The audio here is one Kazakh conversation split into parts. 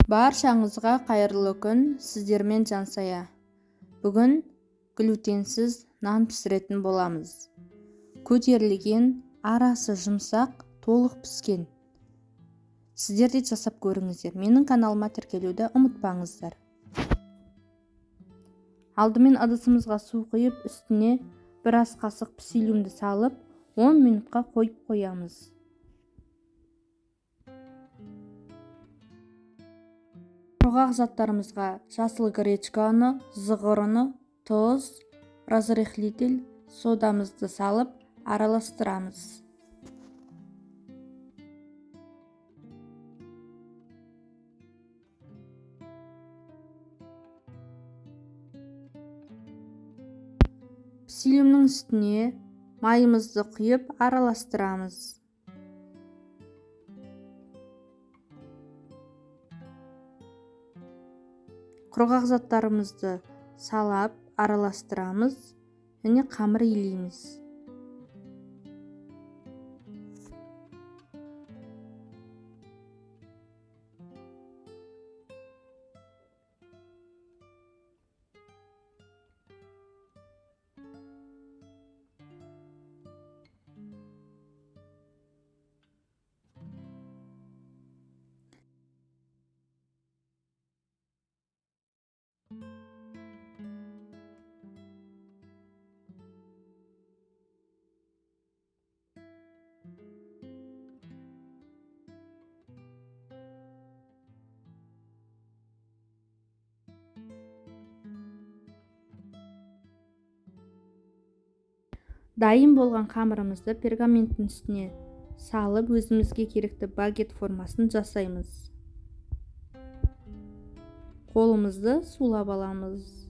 Баршаңызға қайырлы күн, сіздермен Жансая. Бүгін глютенсіз нан пісіретін боламыз. Көтерілген, арасы жұмсақ, толық піскен. Сіздер де жасап көріңіздер. Менің каналыма тіркелуді ұмытпаңыздар. Алдымен ыдысымызға су құйып, үстіне бір ас қасық псилиумды салып, 10 минутқа қойып қоямыз. Құрғақ заттарымызға жасыл гречка ұны, зығыр ұны, тұз, разрыхлитель, содамызды салып араластырамыз. Псилиумның үстіне майымызды құйып араластырамыз. Құрғақ заттарымызды салап араластырамыз және қамыр илейміз. Дайын болған қамырымызды пергаменттің үстіне салып, өзімізге керекті багет формасын жасаймыз. Қолымызды сулап аламыз.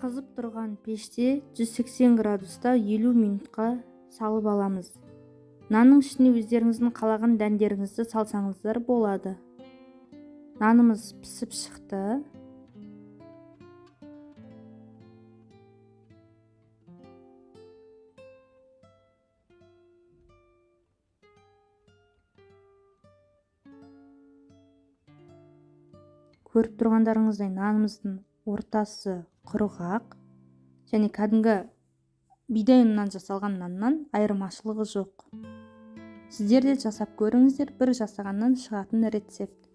Қызып тұрған пеште 180 градуста 50 минутқа салып аламыз. Нанның ішіне өздеріңіздің қалаған дәндеріңізді салсаңыздар болады. Нанымыз пісіп шықты. Көріп тұрғандарыңыздай нанымыздың ортасы құрғақ және кәдімгі бидай ұнынан жасалған наннан айырмашылығы жоқ. Сіздер де жасап көріңіздер, бір жасағаннан шығатын рецепт.